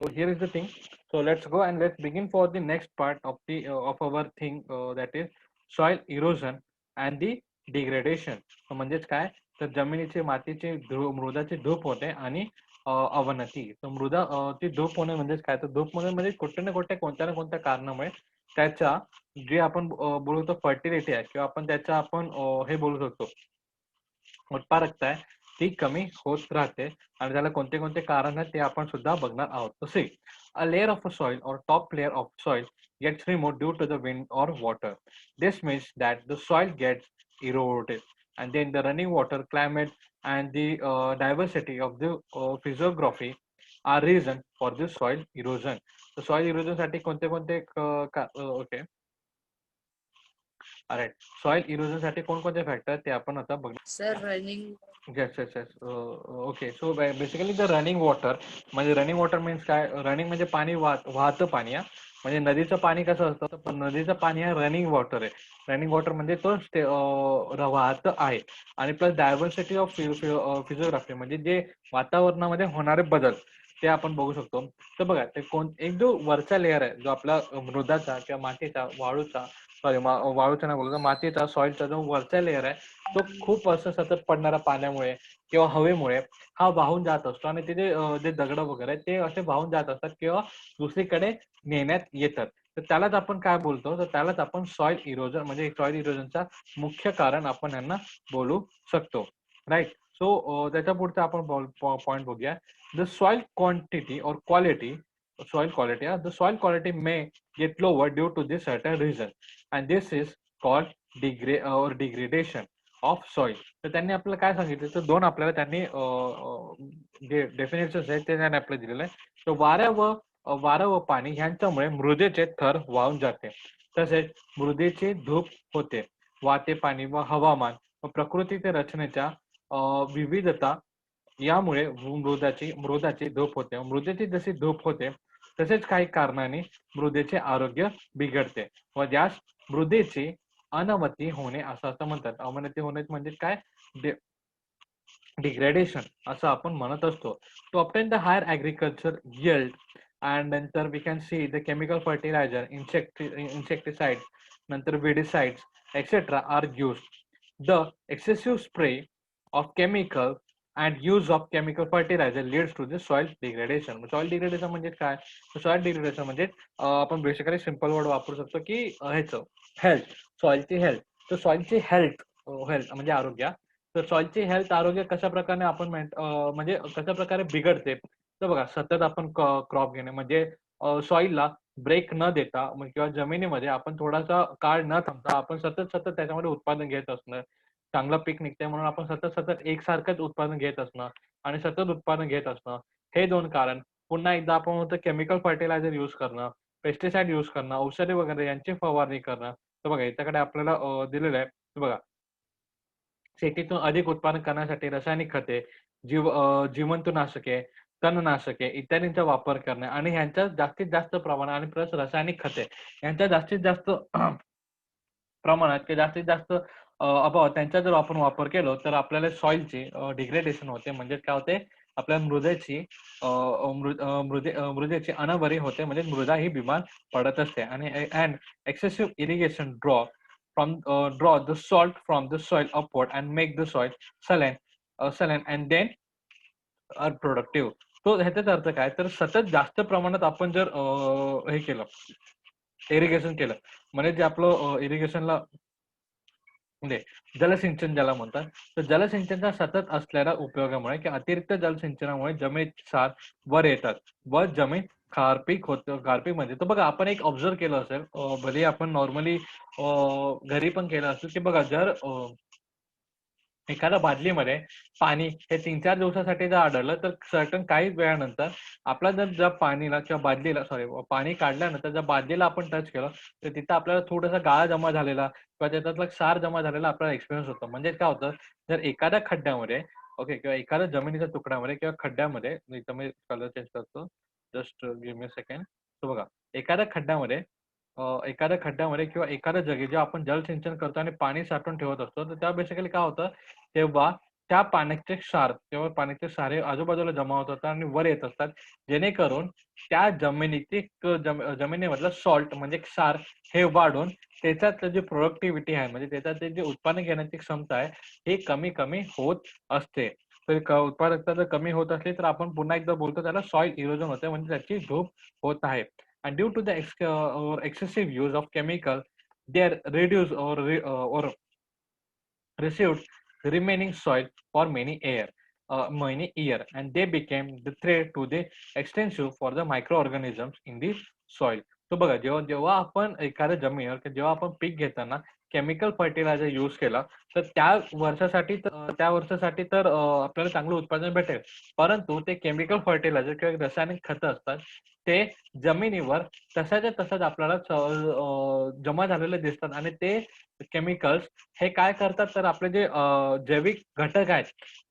So here is the thing. So let's go and let's begin for the next part of the of our thing, that is soil erosion and the degradation. So म्हणजेच काय तर जमिनीचे मातीचे मृदाची धूप होते आणि अवनती. तर ती धूप होणे म्हणजेच काय तर धूप होणे म्हणजे कुठे ना कुठे कोणत्या ना कोणत्या कारणामुळे त्याच्या जे आपण बोलतो फर्टिलिटी आहे किंवा आपण त्याच्या आपण हे बोलू शकतो उत्पादकता आहे ती कमी होत राहते आणि त्याला कोणते कोणते कारण आहेत ते आपण सुद्धा बघणार आहोत. तसे a layer of a soil or top layer of soil gets removed due to the wind or water. This means that the soil gets eroded, and then the running water, climate, and the diversity of the physiography are reason for this soil erosion. तर soil erosion साठी कोणते कोणते okay right soil erosion साठी कोणकोणते factor ते आपण आता बघणार. Sir, running. Yes yes yes okay so basically the running water म्हणजे रनिंग वॉटर मीन्स काय रनिंग म्हणजे पाणी वाहतं पाणी हा म्हणजे नदीचं पाणी कसं असतं पण नदीचं पाणी हा रनिंग वॉटर आहे रनिंग वॉटर म्हणजे तो वाहतं आहे आणि प्लस डायव्हर्सिटी ऑफ फिजिओग्राफी म्हणजे जे वातावरणामध्ये होणारे बदल ते आपण बघू शकतो. तर बघा ते एक जो वरचा लेअर आहे जो आपला मृदाचा किंवा मातीचा वाळूचा सॉरी वाळूचा नाही बोलतो मातीचा सॉइलचा जो वरचा लेअर आहे तो खूप असं सतत पडणाऱ्या पाण्यामुळे किंवा हवेमुळे हा वाहून जात असतो आणि तिथे जे दगड वगैरे ते असे वाहून जात असतात किंवा दुसरीकडे नेण्यात येतात. तर त्यालाच आपण काय बोलतो तर त्यालाच आपण सॉइल इरोजन म्हणजे सॉइल इरोजनचा मुख्य कारण आपण यांना बोलू शकतो. राईट. सो त्याच्या पुढचा आपण पॉईंट बघूया. द सॉइल क्वांटिटी और quality soil quality. The soil quality may get lower due to this certain reason, and this is called degradation of soil. तर त्यांनी आपल्याला काय सांगितलं तर दोन आपल्याला त्यांनी जे डेफिनेशन आहेत ते त्यांनी आपल्याला दिलेलं आहे. तर वारा व पाणी ह्यांच्यामुळे मृदेचे थर वाहून जाते तसेच मृदेची धूप होते. वाते पाणी व हवामान व प्रकृतीच्या रचनेच्या विविधता यामुळे मृदाची धूप होते. मृदेची जशी धूप होते तसेच काही कारणाने मृदेचे आरोग्य बिघडते व ज्यास मृदेची अनवती होणे असं म्हणतात. अवनती होणे म्हणजे काय डिग्रेडेशन असं आपण म्हणत असतो. To obtain the higher agriculture yield and नंतर we can see the chemical fertiliser insecticides नंतर weedicides etc are used. The excessive spray of chemical and use of chemical fertilizer leads to the soil degradation. soil degradation म्हणजे काय soil degradation म्हणजे आपण basically simple word वापरू शकतो की ह्याचं health सॉइलची health. तर सॉइलची हेल्थ हेल्थ म्हणजे आरोग्य. तर सॉइलची हेल्थ आरोग्य कशा प्रकारे आपण म्हणजे कशा प्रकारे बिघडते तर बघा सतत आपण क्रॉप घेणे म्हणजे सॉइलला ब्रेक न देता किंवा जमिनीमध्ये आपण थोडासा काळ न थांबता आपण सतत सतत त्याच्यामध्ये उत्पादन घेत असणं चांगलं पीक निघते म्हणून आपण सतत सतत एकसारखंच उत्पादन घेत असणं आणि सतत उत्पादन घेत असणं हे दोन कारण. पुन्हा एकदा आपण म्हणतो केमिकल फर्टिलायझर यूज करणं पेस्टिसाइड यूज करणं औषधे वगैरे यांची फवारणी करणं. तर बघा याच्याकडे आपल्याला दिलेलं आहे बघा शेतीतून अधिक उत्पादन करण्यासाठी रासायनिक खते जीवंतनाशके तणनाशके इत्यादींचा वापर करणे आणि ह्यांच्या जास्तीत जास्त प्रमाणात आणि प्लस रासायनिक खते यांच्या जास्तीत जास्त प्रमाणात किंवा जास्तीत जास्त अभावात त्यांचा जर आपण वापर केलो तर आपल्याला सॉइलची डिग्रेडेशन होते म्हणजे काय होते आपल्या मृदेची अनावरी होते म्हणजे मृदा ही बिमार पडत असते आणि and excessive irrigation draw the salt from the soil upward and make the soil saline and then are productive. तो ह्याचाच अर्थ काय तर सतत जास्त प्रमाणात आपण जर हे केलं इरिगेशन केलं म्हणजे जे आपलं इरिगेशनला म्हणजे जलसिंचन ज्याला म्हणतात तर जलसिंचनचा सतत असलेल्या उपयोगामुळे किंवा अतिरिक्त जलसिंचनामुळे जमिनीत क्षार वर येतात व जमीन गारपीट होत गारपीट म्हणजे तर बघा आपण एक ऑब्झर्व केलं असेल भले आपण नॉर्मली घरी पण केलं असेल की बघा जर एखाद्या बादलीमध्ये पाणी हे 3-4 दिवसासाठी जर आढळलं तर सर्टन काही वेळानंतर आपला जर ज्या पाणीला किंवा बादलीला सॉरी पाणी काढल्यानंतर ज्या बादलीला आपण टच केलं तर तिथं आपल्याला थोडासा गाळा जमा झालेला किंवा त्याच्यातला क्षार जमा झालेला आपल्याला एक्सपिरियन्स होतो. म्हणजे काय होतं जर एखाद्या खड्ड्यामध्ये ओके किंवा एखाद्या जमिनीच्या तुकड्यामध्ये किंवा खड्ड्यामध्ये इथं मी कलर चेंज करतो just give me a second. तो बघा एखाद्या खड्ड्यामध्ये किंवा एखाद्या जागी जेव्हा आपण जलसिंचन करतो आणि पाणी साठवून ठेवत असतो तर तेव्हा बेसिकली काय होतं तेव्हा त्या पाण्याचे क्षार किंवा पाण्याचे क्षार आजूबाजूला जमा होत असतात आणि वर येत असतात, जेणेकरून त्या जमिनीमधलं सॉल्ट म्हणजे क्षार हे वाढून त्याच्यातलं जी प्रोडक्टिव्हिटी आहे म्हणजे त्याच्यात जे उत्पादन घेण्याची क्षमता आहे ही कमी कमी होत असते. तर उत्पादकता जर कमी होत असली तर आपण पुन्हा एकदा बोलतो त्याला सॉइल इरोजन होते म्हणजे त्याची धूप होत आहे. And due to the or excessive use of chemical, they are reduced or received the remaining soil for many year, and they became the threat to the extensive for the microorganisms in the soil. तो बघा जेव्हा जेव्हा आपण एखाद्या जमिनीवर जेव्हा आपण पीक घेताना केमिकल फर्टिलायझर यूज केला तर त्या वर्षासाठी तर आपल्याला चांगलं उत्पादन भेटेल. परंतु ते केमिकल फर्टिलायझर किंवा रासायनिक खतं असतात ते जमिनीवर तसाच्या तसाच आपल्याला जमा झालेले दिसतात आणि ते केमिकल्स हे काय करतात तर आपले जे जैविक घटक आहेत,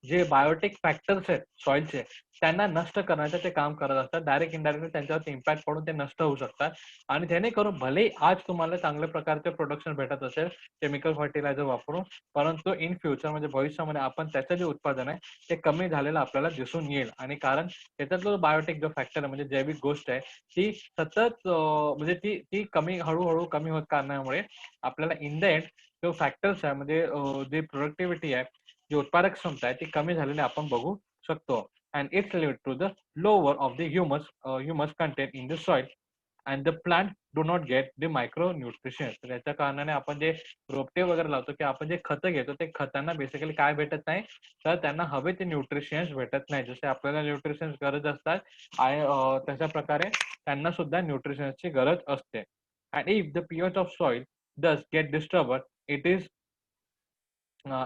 जे बायोटिक फॅक्टर्स आहेत सॉइलचे, त्यांना नष्ट करण्याचं ते काम करत असतात. डायरेक्ट इनडायरेक्टली त्यांच्यावरती इम्पॅक्ट पडून ते नष्ट होऊ शकतात आणि जेणेकरून भलेही आज तुम्हाला चांगल्या प्रकारचे प्रोडक्शन भेटत असेल केमिकल फर्टिलायझर वापरून, परंतु इन फ्युचर म्हणजे भविष्यामध्ये आपण त्याचं जे उत्पादन आहे ते कमी झालेलं आपल्याला दिसून येईल आणि कारण त्याच्यातला जो बायोटिक जो फॅक्टर आहे म्हणजे जैविक गोष्ट आहे, ती सतत म्हणजे ती ती कमी हळू कमी होत कारणामुळे आपल्याला इन द एंड जो फॅक्टर्स आहे म्हणजे जी प्रोडक्टिव्हिटी आहे, जी उत्पादक क्षमता आहे ती कमी झालेली आपण बघू शकतो. And it's lead to the lower of the humus content in the soil and the plant do not get the micro nutritions. तर याच्या कारणाने आपण जे रोपटे वगैरे लावतो की आपण जे खतं घेतो ते खतांना बेसिकली काय भेटत नाही तर त्यांना हवे ते न्यूट्रिशन्स भेटत नाही. जसे आपल्याला न्यूट्रिशन्स गरज असतात आणि तशा प्रकारे त्यांना सुद्धा न्यूट्रिशन्सची गरज असते. And if the pH of soil thus get disturbed, it is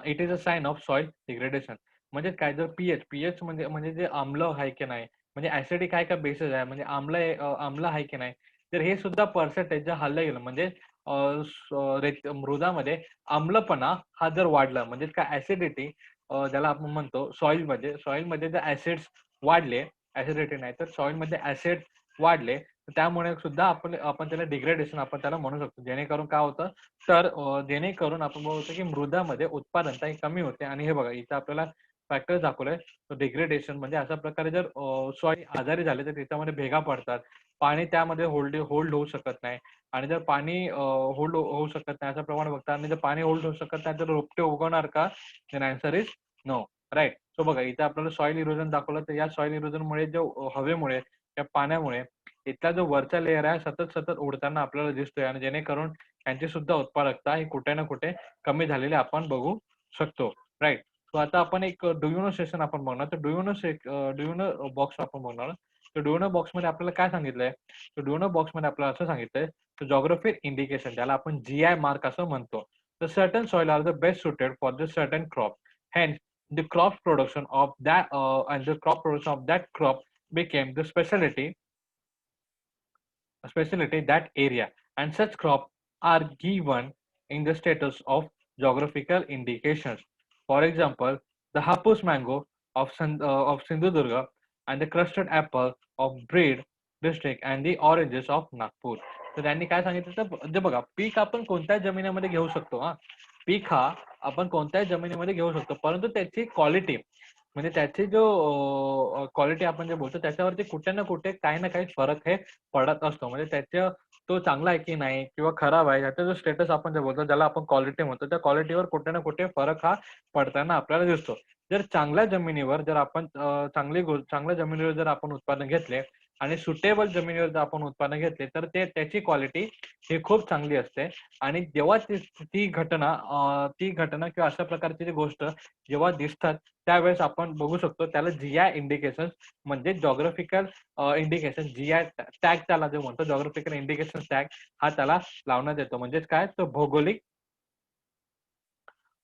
it is a sign of soil degradation. म्हणजे काय जर पीएच म्हणजे म्हणजे जे आम्ल आहे की नाही म्हणजे ऍसिडिक आहे का बेसिस आहे म्हणजे आम्ल आहे की नाही तर हे सुद्धा पर्सेंटेज जर हल्लं गेलं म्हणजे मृदामध्ये आम्लपणा हा जर वाढला म्हणजे काय ऍसिडिटी ज्याला आपण म्हणतो सॉइलमध्ये जर ऍसिड्स वाढले, ऍसिडिटी नाही तर सॉइलमध्ये ऍसिड वाढले तर त्यामुळे सुद्धा आपण त्याला डिग्रेडेशन आपण त्याला म्हणू शकतो. जेणेकरून काय होतं तर जेणेकरून आपण बोलतो की मृदामध्ये उत्पादनता ही कमी होते आणि हे बघा इथं आपल्याला फॅक्टर दाखवलंय डिग्रेडेशन म्हणजे अशा प्रकारे जर सॉइल आजारी झाले तर त्याच्यामध्ये भेगा पडतात. पाणी त्यामध्ये होल्ड होऊ शकत नाही आणि जर पाणी होल्ड होऊ शकत नाही असं प्रमाणे बघता आणि जर पाणी होल्ड होऊ शकत नाही तर रोपटे उगवणार का? Then answer is no. Right. So बघा इथे आपल्याला सॉइल इरोजन दाखवलं तर या सॉइल इरोजनमुळे जो हवेमुळे त्या पाण्यामुळे इथला जो वरचा लेअर आहे सतत सतत उडताना आपल्याला दिसतोय आणि जेणेकरून त्यांची सुद्धा उत्पादकता ही कुठे ना कुठे कमी झालेली आपण बघू शकतो. राईट. सो आता आपण एक डू सेशन आपण बघणार तर डू बॉक्स आपण बघणार. तर डू बॉक्समध्ये आपल्याला काय सांगितलंय तर डू बॉक्समध्ये आपल्याला असं सांगितलंय तर जॉग्राफिक इंडिकेशन ज्याला आपण GI मार्क असं म्हणतो. तर certain soil are the best suited for the certain crop. Hence, the crop production of that and the crop production of that crop became the specialty that area, and such crops are given in the status of geographical indications. For example, the Hapus mango of Sindhudurga and the crusted apple of Breed district and the oranges of Nagpur. तर त्यांनी काय सांगितलं तर जे बघा पीक आपण कोणत्या जमिनीमध्ये घेऊ शकतो हा पीक हा आपण कोणत्याही जमिनीमध्ये घेऊ शकतो परंतु त्याची क्वालिटी म्हणजे त्याची जो क्वालिटी आपण जे बोलतो त्याच्यावरती कुठे ना कुठे काही ना काही फरक हे पडत असतो. म्हणजे त्याच्या तो चांगला आहे की नाही किंवा खराब आहे याचा जो स्टेटस आपण जे बोलतो ज्याला आपण क्वालिटी म्हणतो त्या क्वालिटीवर कुठे ना कुठे फरक हा पडताना आपल्याला दिसतो. जर चांगल्या जमिनीवर जर आपण चांगल्या जमिनीवर जर आपण उत्पादन घेतले आणि सुटेबल जमिनीवर जर आपण उत्पादन घेतले तर त्याची क्वालिटी ही खूप चांगली असते आणि जेव्हा ती घटना किंवा अशा प्रकारची जी गोष्ट जेव्हा दिसतात त्यावेळेस आपण बघू शकतो त्याला GI इंडिकेशन म्हणजे जॉग्राफिकल इंडिकेशन GI टॅग त्याला जे म्हणतो जॉग्राफिकल इंडिकेशन टॅग हा त्याला लावण्यात येतो. म्हणजेच काय तर भौगोलिक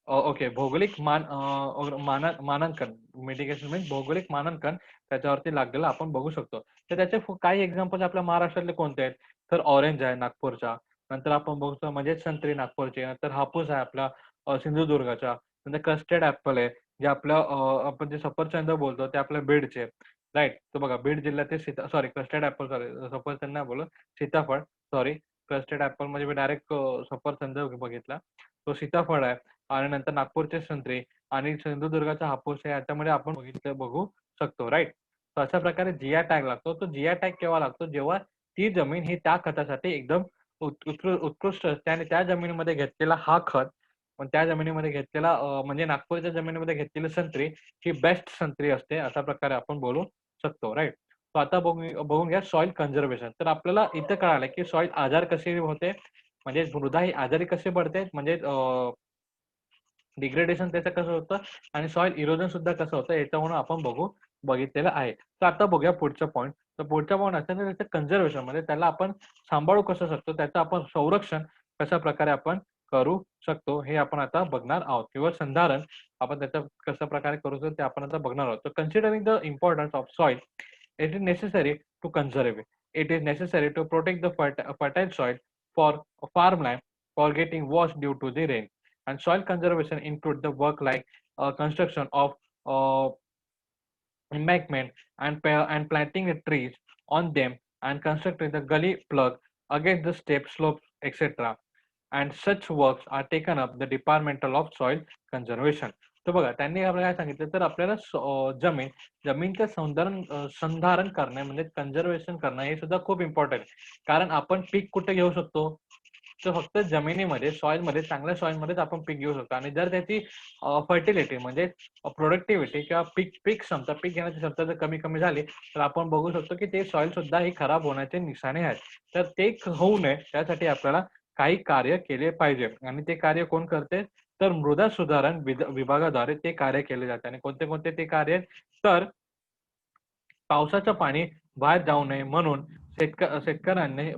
ओके भौगोलिक मानांकन मिटिगेशन मीन्स भौगोलिक मानांकन त्याच्यावरती लागलेलं आपण बघू शकतो. तर त्याचे काही एक्झाम्पल आपल्या महाराष्ट्रातले कोणते आहेत तर ऑरेंज आहे नागपूरचा, नंतर आपण बघतो म्हणजे संत्री नागपूरचे, नंतर हापूस आहे आपला सिंधुदुर्गाचा, नंतर कस्टर्ड ऍपल आहे जे आपलं आपण जे सफरचंद बोलतो ते आपल्या बीडचे. राईट. तर बघा बीड जिल्ह्यातील सॉरी कस्टर्ड ऍपल सॉरी सफरचंद नाही बोलत सीताफळ सॉरी कस्टर्ड ऍपल म्हणजे मी डायरेक्ट सफरचंद बघितला तो सीताफळ आहे आणि नंतर नागपूरचे संत्री, आणि सिंधुदुर्गाचा हापूस आहे याच्यामध्ये आपण बघू शकतो, राईट. तर अशा प्रकारे जीआय टॅग लागतो. तो जीआय टॅग केव्हा लागतो? जेव्हा ती जमीन ही त्या खतासाठी एकदम उत्कृष्ट असते आणि त्या जमिनीमध्ये घेतलेला हा खत, पण त्या जमिनीमध्ये घेतलेला म्हणजे नागपूरच्या जमिनीमध्ये घेतलेली संत्री ही बेस्ट संत्री असते, अशा प्रकारे आपण बोलू शकतो, राईट. तर आता बघून घ्या सॉइल कन्झर्वेशन. तर आपल्याला इथं कळालं की सॉइल आजार कसे होते, म्हणजे मृदा ही आजारी कशी पडते, म्हणजे डिग्रेडेशन त्याचं कसं होतं आणि सॉइल इरोजन सुद्धा कसं होतं याच्यावरून आपण बघितलेलं आहे. तर आता बघूया पुढचा पॉईंट. तर पुढचा पॉईंट असा की त्याचं कन्झर्वेशन, म्हणजे त्याला आपण सांभाळू कसं शकतो, त्याचं आपण संरक्षण कशा प्रकारे आपण करू शकतो हे आपण आता बघणार आहोत, किंवा संधारण आपण त्याचं कशा प्रकारे करू शकतो ते आपण आता बघणार आहोत. तर considering the importance of soil, it is necessary to conserve it. It is necessary to protect the fertile soil for farmland for getting washed due to the rain. And soil conservation include the work like construction of uh, embankment and planting the trees on them and constructing the gully plug against the steep slopes, etc. And such works are taken up the Departmental of Soil Conservation. तर बघा त्यांनी आपल्याला काय सांगितलं, तर आपल्याला जमीनचं संधारण करणे म्हणजे कन्झर्वेशन करणं हे सुद्धा खूप इम्पॉर्टंट आहे. कारण आपण पीक कुठे घेऊ शकतो? तर फक्त जमिनीमध्ये, सॉइलमध्ये, चांगल्या सॉइलमध्येच आपण पीक घेऊ शकतो. आणि जर त्याची फर्टिलिटी म्हणजे प्रोडक्टिव्हिटी किंवा पीक पीक क्षमता, पीक घेण्याची क्षमता जर कमी कमी झाली, तर आपण बघू शकतो की ते सॉइल सुद्धा ही खराब होण्याचे निशाणे आहेत. तर ते होऊ नये त्यासाठी आपल्याला काही कार्य केले पाहिजे. आणि ते कार्य कोण करते? तर मृदा सुधारण विभागाद्वारे ते कार्य केले जाते. आणि कोणते कोणते ते कार्य आहेत? तर पावसाचं पाणी बाहेर जाऊ नये म्हणून शेतकऱ्यांनी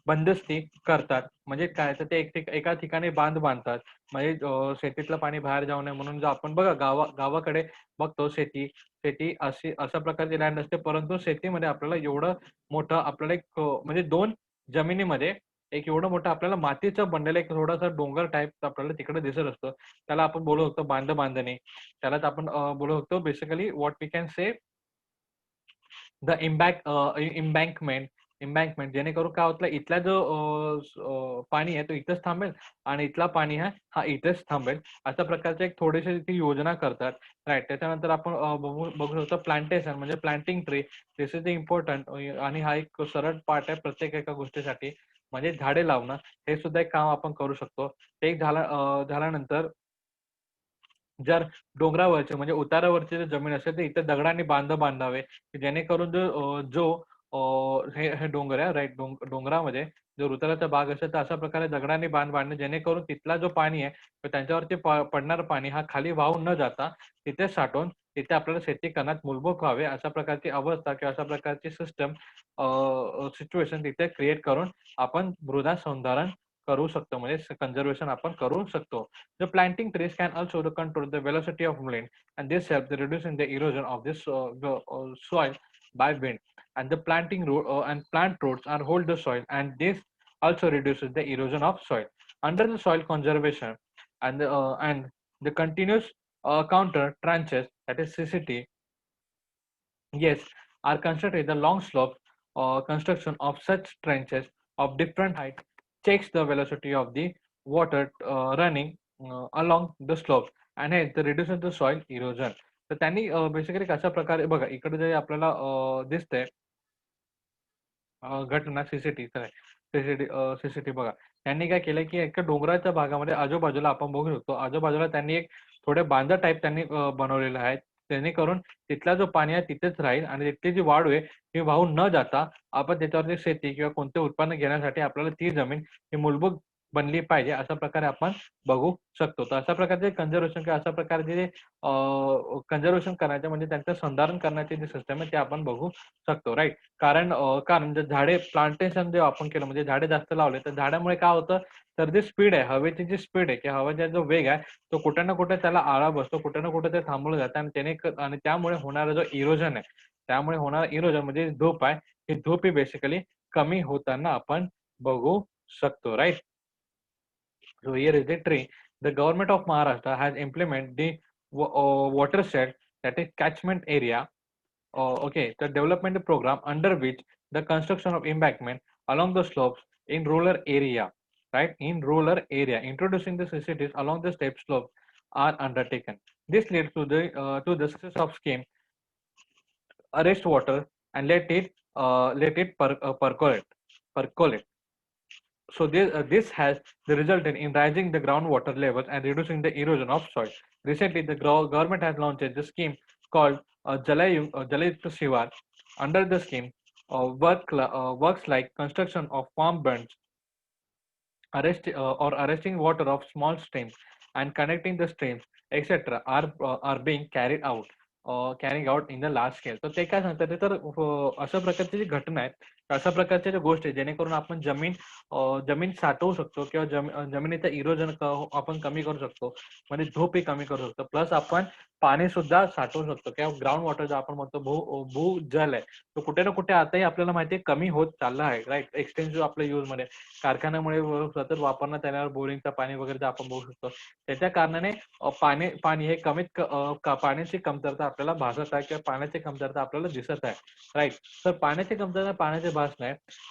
बंदिस्ती करतात. म्हणजे काय, तर ते एका ठिकाणी बांध बांधतात. म्हणजे शेतीतलं पाणी बाहेर जाऊ नये म्हणून. जर आपण बघा गावाकडे बघतो शेती शेती अशा प्रकारची लँड असते, परंतु शेतीमध्ये आपल्याला एवढं मोठं आपल्याला एक म्हणजे 2 जमिनीमध्ये एक एवढं मोठं आपल्याला मातीचं बनलेलं एक थोडासा डोंगर टाइप आपल्याला तिकडे दिसत असतो. त्याला आपण बोलू शकतो बांधणी. त्यालाच आपण बोलू शकतो basically what we can say the embankment. जेणेकरून काय होतं, इथला जो पाणी आहे तो इथेच थांबेल आणि इथला पाणी आहे हा इथेच थांबेल. अशा प्रकारची एक थोडीशी ती योजना करतात, राईट. त्याच्यानंतर आपण बघू शकतो प्लांटेशन म्हणजे planting tree. This is the important. आणि हा एक सरळ पार्ट आहे प्रत्येक एका गोष्टीसाठी, म्हणजे झाडे लावणं हे सुद्धा एक काम आपण करू शकतो. ते एक झाल्यानंतर जर डोंगरावरचे म्हणजे उतारावरची जर जमीन असेल तर इथे दगडांनी बांधावे, की जेणेकरून जो हे डोंगर आहे, राईट, डोंगरामध्ये जर उताराचा भाग असेल तर अशा प्रकारे दगडांनी बांधणे, जेणेकरून तिथला जो पाणी आहे तर त्यांच्यावरती पडणारं पाणी हा खाली वाहून न जाता तिथे साठवून तिथे आपल्याला शेती करण्यात मूलभूत व्हावे, अशा प्रकारची अवस्था किंवा अशा प्रकारची सिस्टम सिच्युएशन तिथे क्रिएट करून आपण मृदा संधारण करू शकतो, म्हणजे कन्झर्वेशन आपण करू शकतो. The planting trees can also control the velocity of wind, and this helps in reducing the erosion of this soil by wind. And the plant roots are hold the soil, and this also reduces the erosion of soil. Under the soil conservation and the continuous counter trenches, that is CCT, yes, are constructed. The long slope construction of such trenches of different height checks the velocity of the water running along the slopes and hence the reduces the soil erosion. तर त्यांनी basically कशा प्रकारे बघा इकडे जे आपल्याला दिसतंय घटना सीसीटी बघा. त्यांनी काय केलंय, की एका डोंगराच्या भागामध्ये आजूबाजूला आपण बघू शकतो. आजूबाजूला त्यांनी एक थोडे बांधा टाइप त्यांनी बनवलेले आहेत. जेणेकरून तिथला जो पाणी आहे तिथेच राहील आणि तिथली जी वाळू आहे ही वाहून न जाता आपण त्याच्यावरती शेती किंवा कोणते उत्पन्न घेण्यासाठी आपल्याला ती जमीन ही मूलभूत बनली पाहिजे, अशा प्रकारे आपण बघू शकतो. तर अशा प्रकारचे कन्झर्वेशन किंवा अशा प्रकारचे कन्झर्वेशन करायचे म्हणजे त्यांचं संधारण करण्याची जी सिस्टम आहे ते आपण बघू शकतो, राईट. कारण जर झाडे प्लांटेशन जे आपण केलं म्हणजे झाडे जास्त लावले तर झाडामुळे काय होतं, तर जी स्पीड आहे हवेची, जी स्पीड आहे किंवा हवेचा जो वेग आहे तो कुठे ना कुठे त्याला आळा बसतो, कुठे ना कुठे ते थांबवलं जातं आणि आणि त्यामुळे होणारा जो इरोजन आहे, त्यामुळे होणारा इरोजन म्हणजे धूप आहे, ही धूप ही बेसिकली कमी होताना आपण बघू शकतो, right. So here is the tree. The government of Maharashtra has implemented the watershed, that is catchment area. Okay, the development program under which the construction of embankment along the slopes in rural area. right, in rural area. Introducing the CCTVs along the steep slope are undertaken. This leads to the success of scheme arrest water and let it percolate. So this has resulted in rising the groundwater levels and reducing the erosion of soil. Recently, the government has launched the scheme called Jalayukta Shivar. Under the scheme, works like construction of farm bunds, arresting water of small streams and connecting the streams, etc., are being carrying out in the large scale. तर ते काय सांगतात ते तर अशा प्रकारची जी घटना आहेत, अशा प्रकारच्या ज्या गोष्टी आहेत, जेणेकरून आपण जमीन साठवू शकतो किंवा जमिनीचं इरोजन आपण कमी करू शकतो, म्हणजे झोप ही कमी करू शकतो. प्लस आपण पाणी सुद्धा साठवू शकतो किंवा ग्राउंड वॉटर जो आपण म्हणतो भूजल आहे, तो कुठे ना कुठे आताही आपल्याला माहिती आहे कमी होत चालला आहे, राईट. एक्सटेन्सिव्ह आपल्या यूजमध्ये कारखान्यामुळे सतत वापरण्यात येणारं बोरिंगचं पाणी वगैरे जे आपण बघू शकतो, त्याच्या कारणाने पाणी हे पाण्याची कमतरता आपल्याला भासत आहे किंवा पाण्याची कमतरता आपल्याला दिसत आहे, राईट. तर पाण्याची कमतरता, पाण्याचे भासणे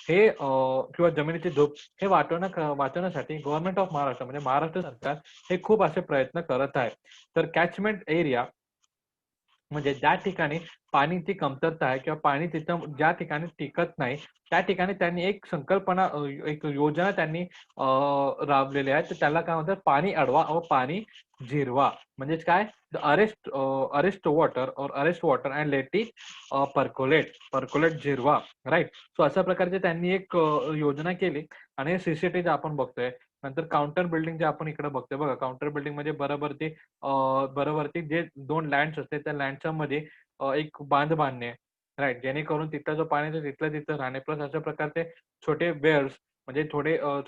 हे किंवा जमिनीची धूप हे वाचवण्यासाठी गव्हर्नमेंट ऑफ महाराष्ट्र म्हणजे महाराष्ट्र सरकार हे खूप असे प्रयत्न करत आहे. तर कॅचमेंट एरिया म्हणजे ज्या ठिकाणी पाण्याची कमतरता आहे किंवा पाणी तिथं ज्या ठिकाणी टिकत नाही, त्या ठिकाणी त्यांनी एक संकल्पना, एक योजना त्यांनी राबवलेली आहे. तर त्याला काय म्हणतात, पाणी अडवा व पाणी जिरवा. म्हणजेच काय, arrest water and let it percolate जिरवा, राईट. सो अशा प्रकारचे त्यांनी एक योजना केली. आणि सीसीटीव्ही आपण बघतोय, नंतर काउंटर बिल्डिंग जे आपण इकडे बघतोय बघा, काउंटर बिल्डिंग म्हणजे बरोबरती जे 2 लँड्स असते त्या लँडच्या मध्ये एक बांध बांधणे, राईट, जेणेकरून तिथला जो पाणी आहे तिथल्या तिथं राहणे. प्लस अशा प्रकारचे छोटे वेल्स म्हणजे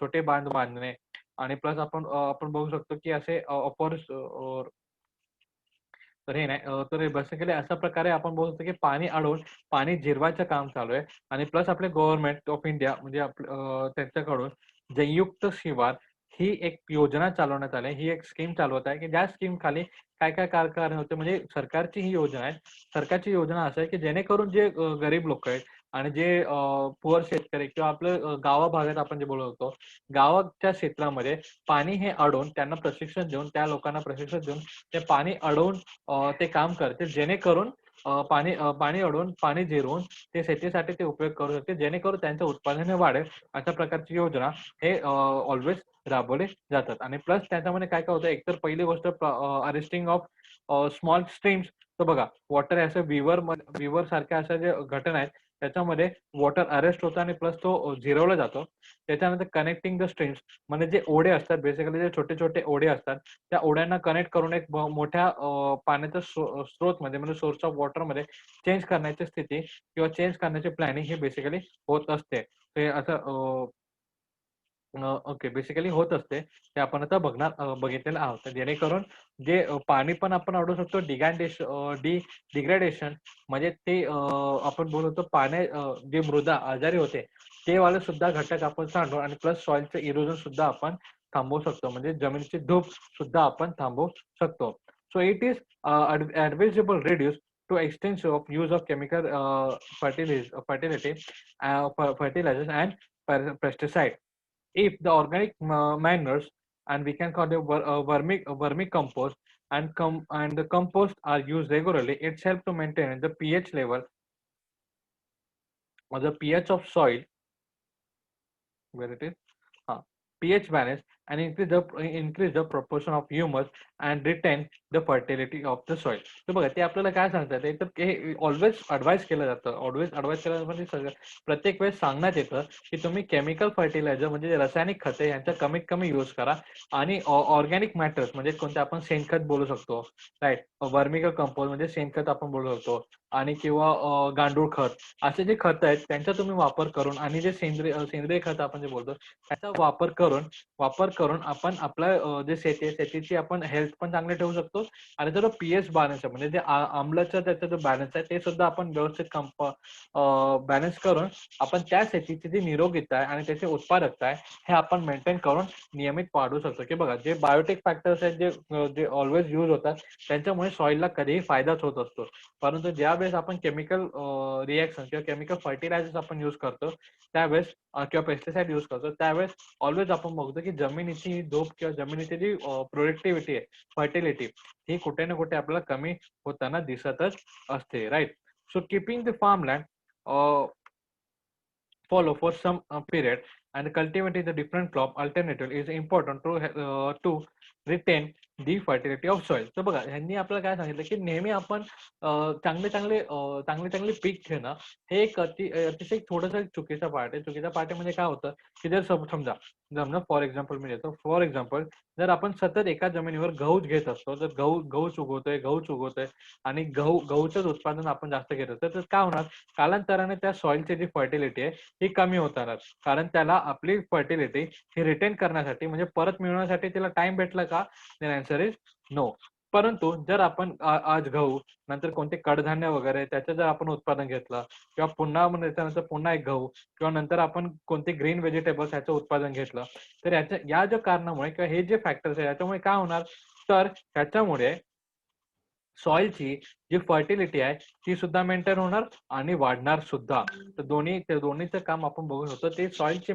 छोटे बांध बांधणे. आणि प्लस आपण बघू शकतो की असे तर हे नाही तर बेसिकली अशा प्रकारे आपण बघू शकतो की पाणी अडवून पाणी जिरवायचं काम चालू आहे. आणि प्लस आपले गव्हर्नमेंट ऑफ इंडिया म्हणजे त्यांच्याकडून संयुक्त शिवार ही एक योजना चालवण्यात आली. ही एक स्कीम चालवत आहे की ज्या स्कीम खाली काय काय कार्य होते, म्हणजे सरकारची ही योजना आहे. सरकारची योजना असं आहे की जेणेकरून जे गरीब लोक आहेत आणि जे पुअर शेतकरी किंवा आपलं गावाभागात आपण जे बोलतो, गावाच्या क्षेत्रामध्ये पाणी हे अडवून त्यांना प्रशिक्षण देऊन, त्या लोकांना प्रशिक्षण देऊन ते पाणी अडवून ते काम करतील, जेणेकरून पाणी अडवून पाणी जिरवून ते शेतीसाठी ते उपयोग करू शकतील, जेणेकरून त्यांचं उत्पादन वाढेल. अशा प्रकारची योजना हे ऑलवेज राबवले जातात. आणि प्लस त्याच्यामध्ये काय काय होतं, एकतर पहिली गोष्ट अरेस्टिंग ऑफ स्मॉल स्ट्रीम्स. तर बघा, वॉटर असं विवर सारख्या अशा ज्या घटना आहेत त्याच्यामध्ये वॉटर अरेस्ट होतं आणि प्लस तो जिरवला जातो. त्याच्यानंतर कनेक्टिंग द स्ट्रीम्स म्हणजे जे ओढे असतात, बेसिकली जे छोटे छोटे ओढे असतात, त्या ओढ्यांना कनेक्ट करून एक मोठ्या पाण्याचा स्रोत मध्ये म्हणजे सोर्स ऑफ वॉटर मध्ये चेंज करण्याची स्थिती किंवा चेंज करण्याची प्लॅनिंग हे बेसिकली होत असते. ते असं ओके, बेसिकली होत असते. ते आपण आता बघितलेलं आहोत. तर जेणेकरून जे पाणी पण आपण अडवू शकतो. डिग्रेडेशन म्हणजे ते आपण बोलतो जे मृदा आजारी होते ते वाले सुद्धा घटक आपण सांडू आणि प्लस सॉइलचं इरोजन सुद्धा आपण थांबवू शकतो. म्हणजे जमिनीची धूप सुद्धा आपण थांबवू शकतो. So it is advisable reduce to extensive of use of chemical fertilizers and pesticide. If the organic manners, and we can call it vermicompost, and the compost are used regularly, it helps to maintain the pH level or the pH of soil, where it is pH balance, and increase the proportion of humus and retain the fertility of the soil. तर बघा, ते आपल्याला काय सांगतात, तर हे always advice केलं जातं. म्हणजे सगळं प्रत्येक वेळेस सांगण्यात येतं की तुम्ही केमिकल फर्टिलायझर म्हणजे रासायनिक खते यांचा कमीत कमी यूज करा. आणि ऑर्गॅनिक मॅटर्स म्हणजे कोणते, आपण शेणखत बोलू शकतो, राईट, वर्मिकल कंपोस्ट म्हणजे शेणखत आपण बोलू शकतो, आणि किंवा गांडूळ खत, असे जे खत आहेत त्यांचा तुम्ही वापर करून, आणि जे सेंद्रिय खत आपण जे बोलतो त्याचा वापर करून आपण आपलं जे शेतीची आपण हेल्थ पण चांगले ठेवू शकतो. आणि जर पीएच बॅलन्स आहे म्हणजे जे आम्लाचं त्याचा जो बॅलन्स आहे ते सुद्धा आपण व्यवस्थित बॅलन्स करून आपण त्या शेतीची जी निरोगीता आहे आणि त्याची उत्पादकता आहे हे आपण मेंटेन करून नियमित वाढवू शकतो. की बघा, जे बायोटेक फॅक्टर्स आहेत जे ऑलवेज यूज होतात त्यांच्यामुळे सॉइलला कधीही फायदाच होत असतो. परंतु ज्या वेळेस आपण केमिकल रिएक्शन किंवा केमिकल फर्टिलायझर्स आपण यूज करतो त्यावेळेस किंवा पेस्टिसाइड युज करतो त्यावेळेस ऑलवेज आपण बघतो की जमिनीची झोप किंवा जमिनीची जी प्रोडक्टिव्हिटी आहे, फर्टिलिटी, ही कुठे ना कुठे आपल्याला कमी होताना दिसतच असते, right. So keeping the farmland follow for some period and cultivating the different crop alternative is important to retain the fertility of soil. तर बघा ह्यांनी आपल्याला काय सांगितलं की नेहमी आपण चांगले चांगले पीक घेणं हे एक अतिशय थोडंसं चुकीचा पार्ट आहे. चुकीचा पार्ट आहे म्हणजे काय होतं की जर समजा समजा फॉर एक्झाम्पल मी देतो. फॉर एक्झाम्पल जर आपण सतत एका जमिनीवर गहूच घेत असतो, तर गहूच उगवतोय आणि गहूचंच उत्पादन आपण जास्त घेत असतो, तर काय होणार, कालांतराने त्या सॉइलची जी फर्टिलिटी आहे ही कमी होणार. कारण त्याला आपली फर्टिलिटी ही रिटेन करण्यासाठी म्हणजे परत मिळवण्यासाठी तिला टाइम भेटला का? Then answer is no. परंतु जर आपण आज गहू नंतर कोणते कडधान्य वगैरे त्याचं जर आपण उत्पादन घेतलं किंवा पुन्हा त्याच्यानंतर पुन्हा एक गहू किंवा नंतर आपण कोणते ग्रीन व्हेजिटेबल्स ह्याचं उत्पादन घेतलं, तर या ज्या कारणामुळे किंवा हे जे फॅक्टर्स आहे याच्यामुळे काय होणार, तर त्याच्यामुळे सॉइलची जी फर्टिलिटी आहे ती सुद्धा मेंटेन होणार आणि वाढणार सुद्धा. तर दोन्हीचं काम आपण बघू शकतो. ते सॉइलची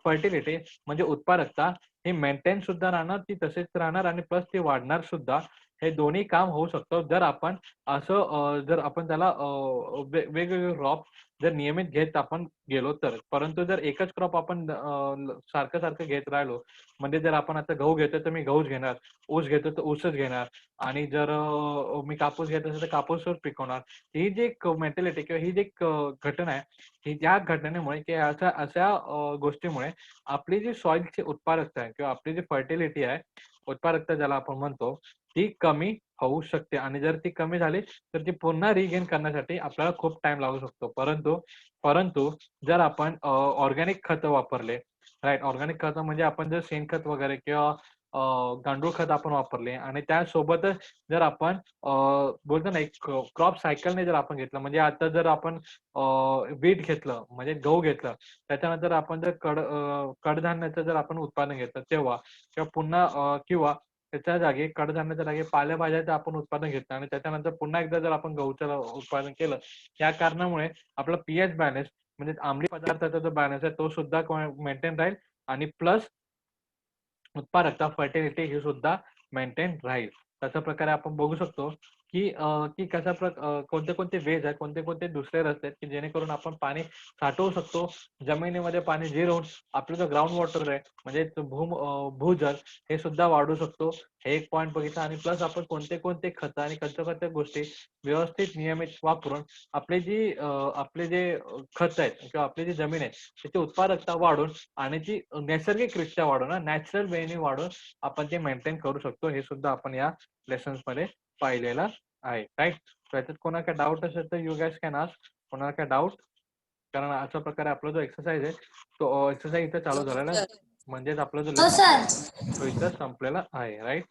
फर्टिलिटी म्हणजे उत्पादकता हे मेंटेन सुद्धा राहणार, ती तसेच राहणार आणि प्लस ती वाढणार सुद्धा. हे दोन्ही काम होऊ शकतं जर आपण जर आपण त्याला वेगवेगळे क्रॉप जर नियमित घेत आपण गेलो तर. परंतु जर एकच क्रॉप आपण सारखं सारखं घेत राहिलो, म्हणजे जर आपण आता गहू घेतोय तर मी गहूच घेणार, ऊस घेतो तर ऊसच घेणार आणि जर मी कापूस घेत असेल तर कापूसच पिकवणार. ही जी एक मेंटॅलिटी किंवा ही जी एक घटना आहे, ही या घटनेमुळे किंवा अशा अशा गोष्टीमुळे आपली जी सॉइलची उत्पादकता आहे किंवा आपली जी फर्टिलिटी आहे, उत्पादकता ज्याला आपण म्हणतो, ती कमी होऊ शकते आणि जर ती कमी झाली तर ती पुन्हा रिगेन करण्यासाठी आपल्याला खूप टाइम लागू शकतो. परंतु परंतु जर आपण ऑर्गॅनिक खतं वापरले, राईट, ऑर्गॅनिक खतं म्हणजे आपण जर शेणखत वगैरे किंवा गांडूळ खत आपण वापरले आणि त्यासोबतच जर आपण बोलतो ना एक क्रॉप सायकलने जर आपण घेतलं, म्हणजे आता जर आपण बीट घेतलं म्हणजे गहू घेतलं, त्याच्यानंतर आपण जर कडधान्याचं जर आपण उत्पादन घेतलं तेव्हा किंवा पुन्हा किंवा त्याच्या जागी कडधान्याच्या जागी पालेभाज्याचं आपण उत्पादन घेतलं आणि त्याच्यानंतर पुन्हा एकदा जर आपण गहूचं उत्पादन केलं, या कारणामुळे आपला पीएच बॅलन्स म्हणजे आम्लीय पदार्थाचा जो बॅलन्स आहे तो सुद्धा मेंटेन राहील आणि प्लस उत्पादकता फर्टिलिटी ही सुद्धा मेंटेन राहील. तशा प्रकारे आपण बघू शकतो की की कोणते कोणते वेज आहेत, कोणते कोणते दुसरे रस्ते आहेत की जेणेकरून आपण पाणी साठवू शकतो. जमिनीमध्ये पाणी जिरवून आपलं जो ग्राउंड वॉटर आहे म्हणजे भूजल हे सुद्धा वाढू शकतो. हे एक पॉईंट बघितला आणि प्लस आपण कोणते कोणते खत आणि कोणत्या गोष्टी व्यवस्थित नियमित वापरून आपले जे खत आहेत किंवा आपली जी जमीन आहे त्याची उत्पादकता वाढून आणि ती नैसर्गिकरित्या वाढून नॅचरल वेने वाढून आपण ते मेंटेन करू शकतो. हे सुद्धा आपण या लेसन्स मध्ये पाहिलेलं आहे, राईट. त्याच्यात कोणाला काय डाऊट असेल तर यू गॅस कॅन आस्क. कोणाला काय डाऊट? कारण अशा प्रकारे आपला जो एक्सरसाइज आहे तो एक्सरसाइज इथं चालू झालेला आहे, म्हणजेच आपला जो लेसन आहे तो इथं संपलेला आहे, राईट.